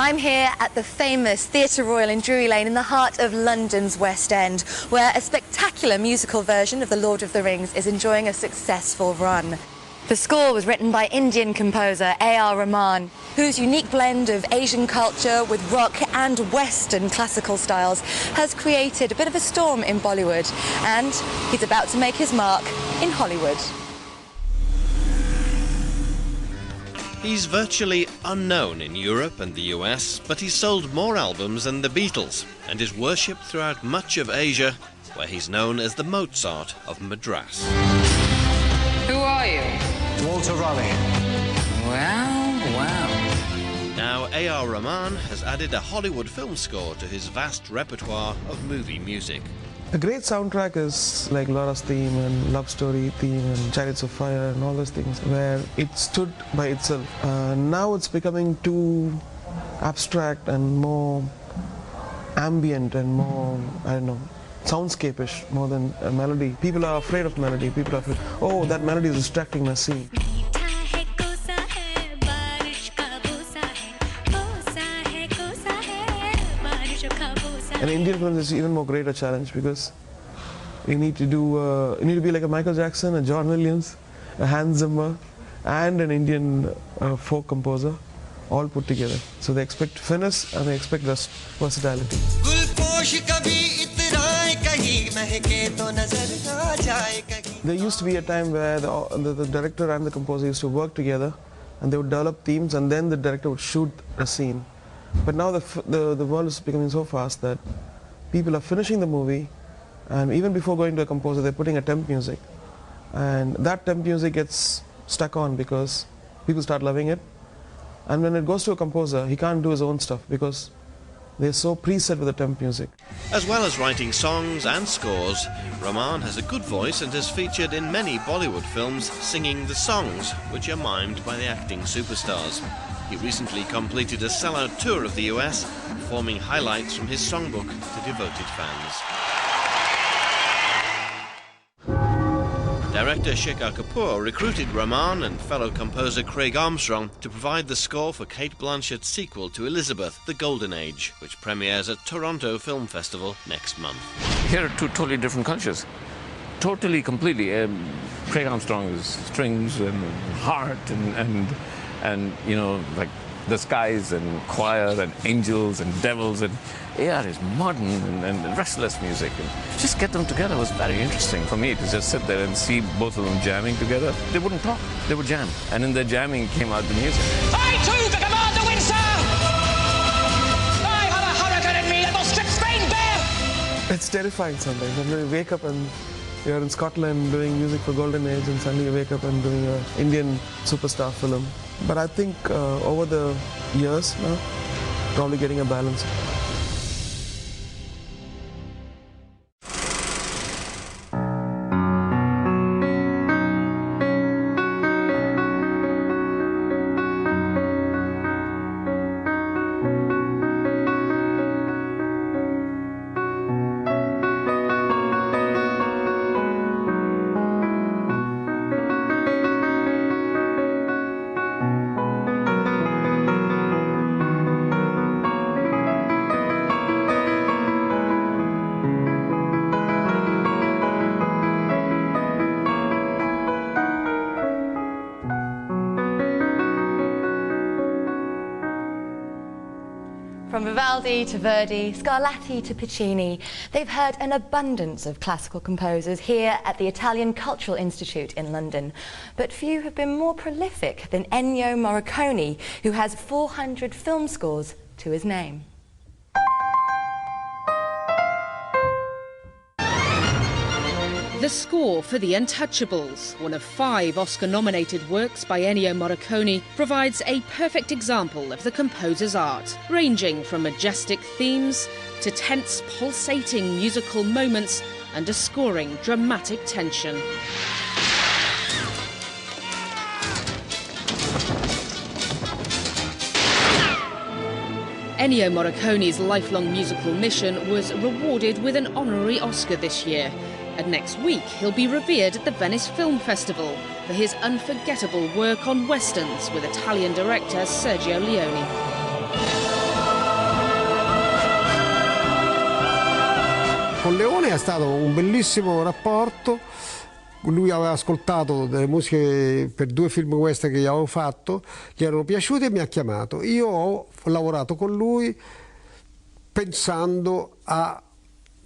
I'm here at the famous Theatre Royal in Drury Lane in the heart of London's West End, where a spectacular musical version of The Lord of the Rings is enjoying a successful run. The score was written by Indian composer A.R.Rahman, whose unique blend of Asian culture with rock and Western classical styles has created a bit of a storm in Bollywood, and he's about to make his mark in Hollywood. He's virtually unknown in Europe and the US, but he's sold more albums than the Beatles and is worshipped throughout much of Asia, where he's known as the Mozart of Madras. Who are you? Walter Raleigh. Wow. Now A.R.Rahman has added a Hollywood film score to his vast repertoire of movie music. A great soundtrack is like Laura's theme and Love Story theme and Chariots of Fire and all those things, where it stood by itself. Now it's becoming too abstract and more ambient and more, I don't know, soundscape-ish more than a melody. People are afraid of melody. People are afraid, oh, that melody is distracting my scene. And Indian films is even more greater challenge because you need to be like a Michael Jackson, a John Williams, a Hans Zimmer, and an Indian folk composer, all put together. So they expect finesse and they expect versatility. There used to be a time where the director and the composer used to work together, and they would develop themes, and then the director would shoot a scene. But now the world is becoming so fast that people are finishing the movie, and even before going to a composer, they're putting a temp music. And that temp music gets stuck on because people start loving it. And when it goes to a composer, he can't do his own stuff because they're so preset with the temp music. As well as writing songs and scores, Rahman has a good voice and has featured in many Bollywood films singing the songs, which are mimed by the acting superstars. He recently completed a sellout tour of the US, performing highlights from his songbook to devoted fans. Director Shekhar Kapoor recruited Rahman and fellow composer Craig Armstrong to provide the score for Cate Blanchett's sequel to Elizabeth, The Golden Age, which premieres at Toronto Film Festival next month. Here are two totally different cultures. Totally, completely. Craig Armstrong is strings and heart and you know, like the skies and choir and angels and devils, and A.R. is modern and restless music. And just get them together was very interesting for me to just sit there and see both of them jamming together. They wouldn't talk, they would jam. And in their jamming came out the music. I too can command the wind, sir! I have a hurricane in me that will strip Spain bare! It's terrifying sometimes. When you wake up and you're in Scotland doing music for Golden Age, and suddenly you wake up and doing an Indian superstar film. But I think over the years now, probably getting a balance. From Vivaldi to Verdi, Scarlatti to Puccini, they've heard an abundance of classical composers here at the Italian Cultural Institute in London. But few have been more prolific than Ennio Morricone, who has 400 film scores to his name. The score for The Untouchables, one of 5 Oscar-nominated works by Ennio Morricone, provides a perfect example of the composer's art, ranging from majestic themes to tense, pulsating musical moments underscoring dramatic tension. Ennio Morricone's lifelong musical mission was rewarded with an honorary Oscar this year. And next week, he'll be revered at the Venice Film Festival for his unforgettable work on westerns with Italian director Sergio Leone. Con Leone è stato un bellissimo rapporto. Lui aveva ascoltato delle musiche per 2 film western che gli avevo fatto, gli erano piaciute e mi ha chiamato. Io ho lavorato con lui pensando a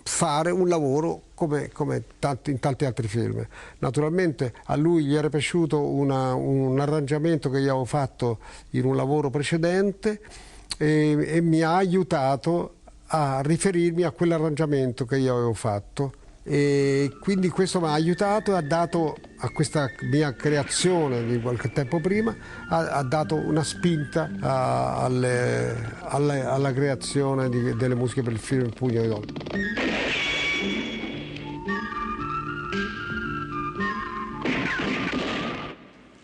fare un lavoro come in tanti altri film. Naturalmente a lui gli era piaciuto un arrangiamento che gli avevo fatto in un lavoro precedente e mi ha aiutato a riferirmi a quell'arrangiamento che io avevo fatto. E quindi questo mi ha aiutato e ha dato a questa mia creazione di qualche tempo prima, ha dato una spinta alla creazione delle musiche per il film Il Pugno di Donne.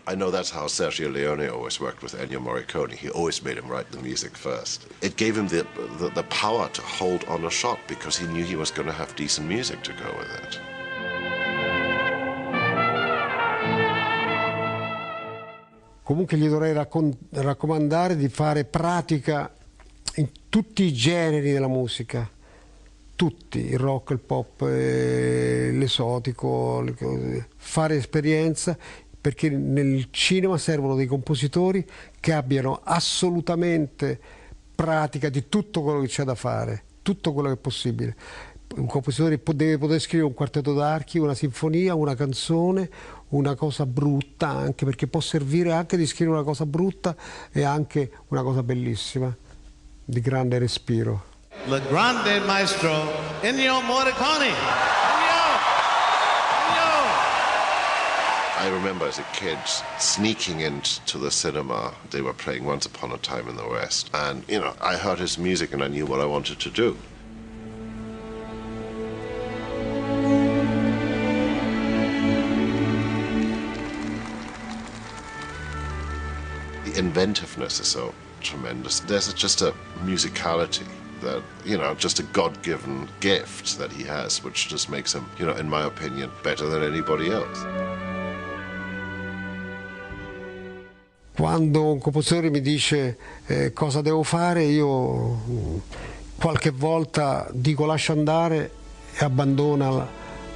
I know that's how Sergio Leone always worked with Ennio Morricone. He always made him write the music first. It gave him the power to hold on a shot because he knew he was going to have decent music to go with it. Comunque gli dovrei raccomandare di fare pratica in tutti i generi della musica, tutti, il rock, il pop, l'esotico, fare esperienza, perché nel cinema servono dei compositori che abbiano assolutamente pratica di tutto quello che c'è da fare, tutto quello che è possibile. Un compositore deve poter scrivere un quartetto d'archi, una sinfonia, una canzone, una cosa brutta, anche perché può servire anche di scrivere una cosa brutta e anche una cosa bellissima, di grande respiro. Il grande maestro Ennio Morricone. I remember as a kid sneaking into the cinema. They were playing Once Upon a Time in the West. And, you know, I heard his music and I knew what I wanted to do. The inventiveness is so tremendous. There's just a musicality that, you know, just a God-given gift that he has, which just makes him, you know, in my opinion, better than anybody else. Quando un compositore mi dice cosa devo fare, io qualche volta dico lascia andare e abbandona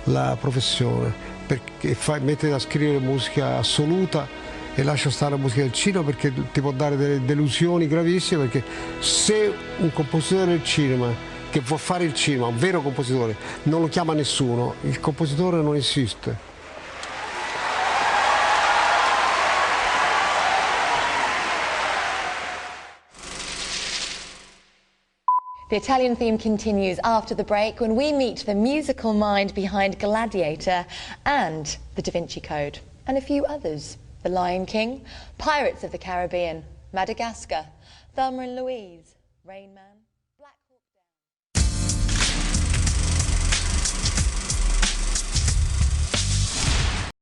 la professione, perché mette a scrivere musica assoluta e lascia stare la musica del cinema, perché ti può dare delle delusioni gravissime, perché se un compositore del cinema che vuol fare il cinema, un vero compositore, non lo chiama nessuno, il compositore non esiste. The Italian theme continues after the break when we meet the musical mind behind Gladiator and The Da Vinci Code, and a few others. The Lion King, Pirates of the Caribbean, Madagascar, Thelma and Louise, Rain Man.